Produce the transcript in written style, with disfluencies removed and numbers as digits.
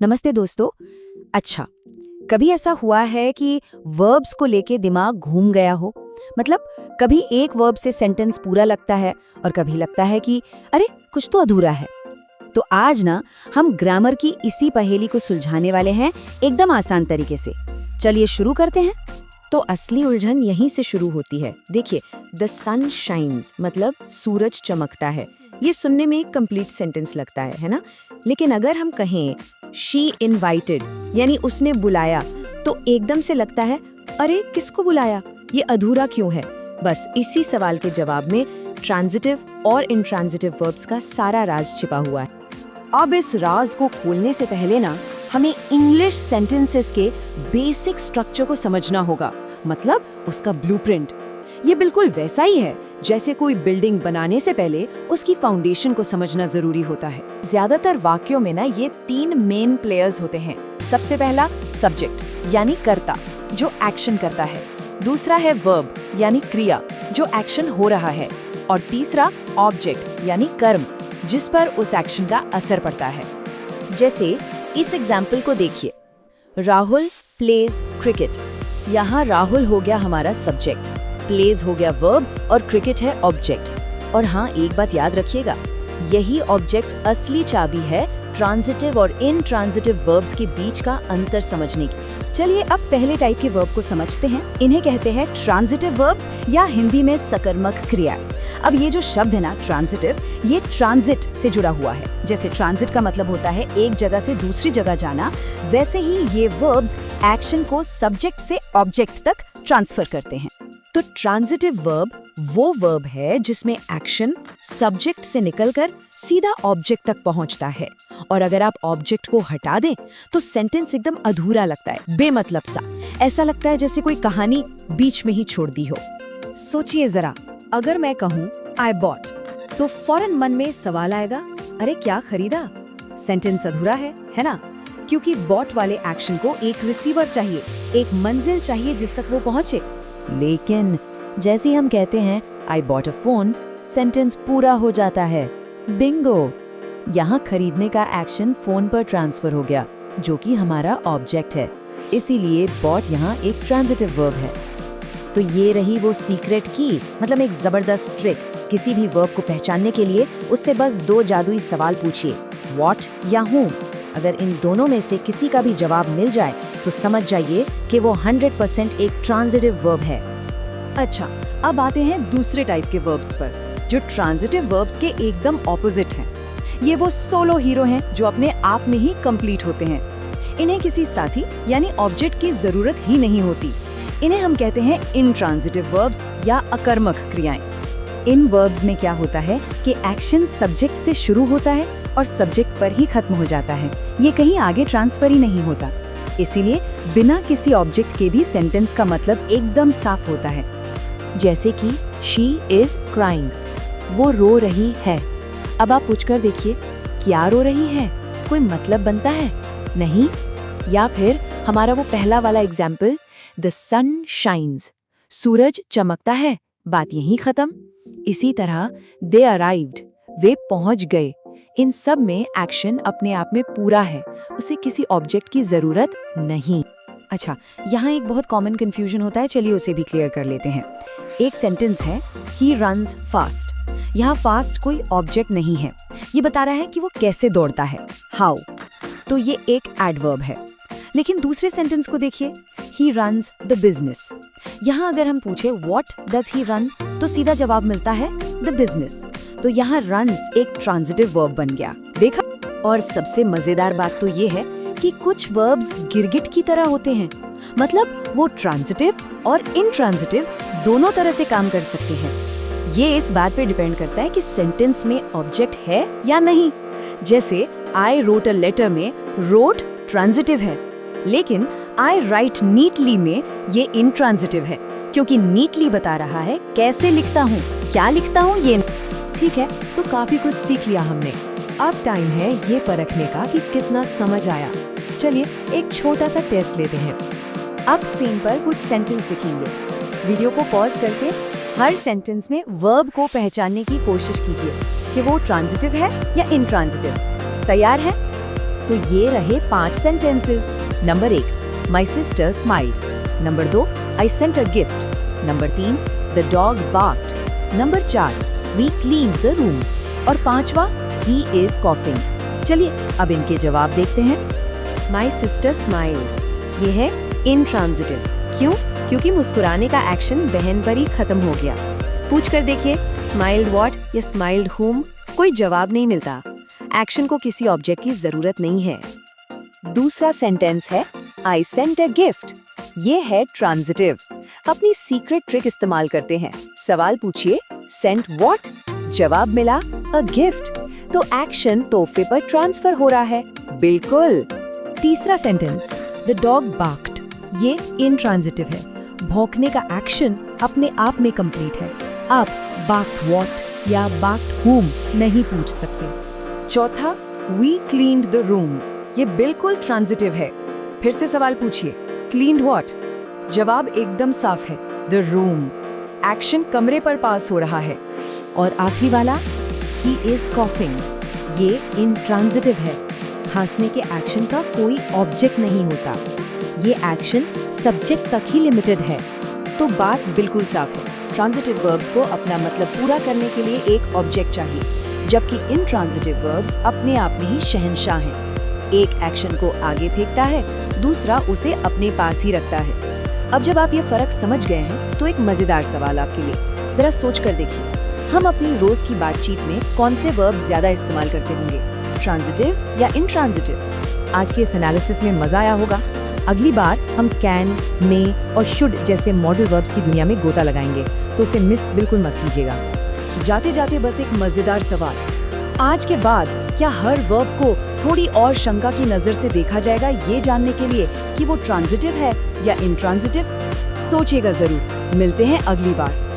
नमस्ते दोस्तों। अच्छा, कभी ऐसा हुआ है कि वर्ब्स को लेके दिमाग घूम गया हो? मतलब कभी एक वर्ब से सेंटेंस पूरा लगता है और कभी लगता है कि अरे कुछ तो अधूरा है। तो आज ना हम ग्रामर की इसी पहेली को सुलझाने वाले हैं एकदम आसान तरीके से। चलिए शुरू करते हैं। तो असली उलझन यहीं से शुरू होती है। देखिए, द सन शाइन्स मतलब सूरज चमकता है। ये सुनने में एक कंप्लीट सेंटेंस लगता है ना? लेकिन अगर हम कहें शी इनवाइटेड यानी उसने बुलाया, तो एकदम से लगता है अरे किसको बुलाया, ये अधूरा क्यों है? बस इसी सवाल के जवाब में ट्रांजिटिव और इंट्रांजिटिव वर्ब्स का सारा राज छिपा हुआ है। अब इस राज को खोलने से पहले ना हमें इंग्लिश सेंटेंसेस के बेसिक स्ट्रक्चर को समझना होगा, मतलब उसका ब्लूप्रिंट। ये बिल्कुल वैसा ही है जैसे कोई बिल्डिंग बनाने से पहले उसकी फाउंडेशन को समझना जरूरी होता है। ज्यादातर वाक्यों में ना ये तीन मेन प्लेयर्स होते हैं। सबसे पहला सब्जेक्ट यानी कर्ता जो एक्शन करता है, दूसरा है वर्ब यानी क्रिया जो एक्शन हो रहा है, और तीसरा ऑब्जेक्ट यानी कर्म जिस पर उस एक्शन का असर पड़ता है। जैसे इस एग्जाम्पल को देखिए, राहुल प्लेज क्रिकेट। यहाँ राहुल हो गया हमारा सब्जेक्ट, प्लेज हो गया वर्ब और क्रिकेट है ऑब्जेक्ट। और हाँ, एक बात याद रखिएगा, यही ऑब्जेक्ट असली चाबी है ट्रांजिटिव और इनट्रांजिटिव वर्ब्स के बीच का अंतर समझने की। चलिए अब पहले टाइप के वर्ब को समझते हैं। इन्हें कहते हैं ट्रांजिटिव वर्ब्स या हिंदी में सकर्मक क्रिया। अब ये जो शब्द है ना ट्रांजिटिव, ये ट्रांजिट से जुड़ा हुआ है। जैसे ट्रांजिट का मतलब होता है एक जगह से दूसरी जगह जाना, वैसे ही ये वर्ब्स एक्शन को सब्जेक्ट से ऑब्जेक्ट तक ट्रांसफर करते हैं। तो ट्रांजिटिव वर्ब वो वर्ब है जिसमें एक्शन सब्जेक्ट से निकलकर सीधा ऑब्जेक्ट तक पहुंचता है, और अगर आप ऑब्जेक्ट को हटा दें तो सेंटेंस एकदम अधूरा लगता है, बेमतलब सा। ऐसा लगता है जैसे कोई कहानी बीच में ही छोड़ दी हो। सोचिए जरा, अगर मैं कहूँ आई बॉट, तो फौरन मन में सवाल आएगा, अरे क्या खरीदा? सेंटेंस अधूरा है ना? क्योंकि बॉट वाले एक्शन को एक रिसीवर चाहिए, एक मंजिल चाहिए जिस तक वो पहुंचे। लेकिन जैसे ही हम कहते हैं I bought a phone, sentence पूरा हो जाता है। बिंगो! यहाँ खरीदने का एक्शन फोन पर ट्रांसफर हो गया, जो कि हमारा ऑब्जेक्ट है। इसीलिए बॉट यहाँ एक ट्रांजिटिव वर्ब है। तो ये रही वो सीक्रेट की, मतलब एक जबरदस्त ट्रिक। किसी भी वर्ब को पहचानने के लिए उससे बस दो जादुई सवाल पूछिए, व्हाट या हूम। अगर इन दोनों में से किसी का भी जवाब मिल जाए तो समझ जाइए कि वो 100% एक ट्रांजिटिव वर्ब है। अच्छा, अब आते हैं दूसरे टाइप के वर्ब्स पर, जो ट्रांजिटिव वर्ब्स के एकदम ऑपोजिट हैं। ये वो सोलो हीरो हैं जो अपने आप में ही कंप्लीट होते हैं। इन्हें किसी साथी यानी ऑब्जेक्ट की जरूरत ही नहीं होती। इन्हें हम कहते हैं इनट्रांजिटिव वर्ब्स या अकर्मक क्रियाएं। इन वर्ब्स में क्या होता है कि एक्शन सब्जेक्ट से शुरू होता है और सब्जेक्ट पर ही खत्म हो जाता है, ये कहीं आगे ट्रांसफर ही नहीं होता। इसीलिए बिना किसी ऑब्जेक्ट के भी सेंटेंस का मतलब एकदम साफ होता है। जैसे कि शी इज क्राइंग, वो रो रही है। अब आप पूछकर देखिए, क्या रो रही है? कोई मतलब बनता है? नहीं। या फिर हमारा वो पहला वाला एग्जाम्पल, द सन शाइन्स, सूरज चमकता है, बात यहीं खत्म। इसी तरह दे अराइव्ड, वे पहुंच गए। इन सब में एक्शन अपने आप में पूरा है, उसे किसी ऑब्जेक्ट की जरूरत नहीं। अच्छा, यहाँ एक बहुत कॉमन कंफ्यूजन होता है, चलिए उसे भी क्लियर कर लेते हैं। एक सेंटेंस है ही रन्स फास्ट। यहाँ फास्ट कोई ऑब्जेक्ट नहीं है, ये बता रहा है कि वो कैसे दौड़ता है, हाउ। तो ये एक एडवर्ब है। लेकिन दूसरे सेंटेंस को देखिए, ही रन्स द बिजनेस। यहाँ अगर हम पूछे व्हाट डज ही रन, तो सीधा जवाब मिलता है द बिजनेस। तो यहाँ रन्स एक ट्रांजिटिव वर्ब बन गया, देखा। और सबसे मजेदार बात तो ये है कि कुछ वर्ब्स गिरगिट की तरह होते हैं, मतलब वो ट्रांजिटिव और इनट्रांजिटिव दोनों तरह से काम कर सकते हैं। ये इस बात पे डिपेंड करता है कि सेंटेंस में ऑब्जेक्ट है या नहीं। जैसे आई रोट अ लेटर में रोट ट्रांजिटिव है, लेकिन आई राइट नीटली में ये इनट्रांजिटिव है, क्योंकि नीटली बता रहा है कैसे लिखता हूँ, क्या लिखता हूँ ये। ठीक है, तो काफी कुछ सीख लिया हमने। अब टाइम है ये परखने का कि कितना समझ आया। चलिए एक छोटा सा टेस्ट लेते हैं। अब स्क्रीन पर कुछ सेंटेंस दिखेंगे, वीडियो को पॉज करके हर सेंटेंस में वर्ब को पहचानने की कोशिश कीजिए कि वो ट्रांजिटिव है या इनट्रांजिटिव। तैयार है? तो ये रहे 5 sentences. Number 1, my sister smiled. Number 2, I sent a gift. Number 3, the dog barked. Number 4, we cleaned the room. और 5वां, ही इज कॉफिंग। चलिए अब इनके जवाब देखते हैं। माई सिस्टर स्माइल्ड, ये है इंट्रांजिटिव। क्यों? क्योंकि मुस्कुराने का एक्शन बहन पर ही खत्म हो गया। पूछ कर देखिए स्माइल्ड व्हाट या स्माइल्ड whom, कोई जवाब नहीं मिलता। एक्शन को किसी ऑब्जेक्ट की जरूरत नहीं है। दूसरा सेंटेंस है आई सेंट अ गिफ्ट। ये है ट्रांजिटिव। अपनी सीक्रेट ट्रिक इस्तेमाल करते हैं। सवाल पूछिए सेंट व्हाट, जवाब मिला अ गिफ्ट, तो एक्शन तोहफे पर ट्रांसफर हो रहा है। बिल्कुल। तीसरा सेंटेंस द डॉग बार्क्ड, ये इंट्रांजिटिव है। भौंकने का एक्शन अपने आप में कंप्लीट है। आप बार्क्ड व्हाट या बार्क्ड whom नहीं पूछ सकते। चौथा, वी क्लीन्ड द रूम, ये बिल्कुल ट्रांजिटिव है। फिर से सवाल पूछिए क्लीन्ड व्हाट, जवाब एकदम साफ है द रूम। एक्शन कमरे पर पास हो रहा है। और आखिरी वाला ही इज कॉफिंग, ये इंट्रांजिटिव है। खांसने के एक्शन का कोई ऑब्जेक्ट नहीं होता। ये एक्शन सब्जेक्ट तक ही लिमिटेड है। तो बात बिल्कुल साफ है। ट्रांजिटिव वर्ब्स को अपना मतलब पूरा करने के लिए एक ऑब्जेक्ट चाहिए, जबकि इंट्रांजिटिव वर्ब्स अपने आप में ही शहंशाह हैं। एक एक्शन को आगे फेंकता है, दूसरा उसे अपने पास ही रखता है। अब जब आप ये फर्क समझ गए हैं तो एक मजेदार सवाल आपके लिए, जरा सोच कर देखिए, हम अपनी रोज की बातचीत में कौन से वर्ब ज्यादा इस्तेमाल करते होंगे, ट्रांजिटिव या इंट्रांजिटिव? आज के इस एनालिसिस में मजा आया होगा। अगली बार हम कैन, मे और शुड जैसे मॉडल वर्ब्स की दुनिया में गोता लगाएंगे, तो उसे मिस बिल्कुल मत कीजिएगा। जाते जाते बस एक मजेदार सवाल, आज के बाद क्या हर वर्ब को थोड़ी और शंका की नजर से देखा जाएगा, ये जानने के लिए कि वो ट्रांजिटिव है या इंट्रांजिटिव? सोचिएगा जरूर। मिलते हैं अगली बार।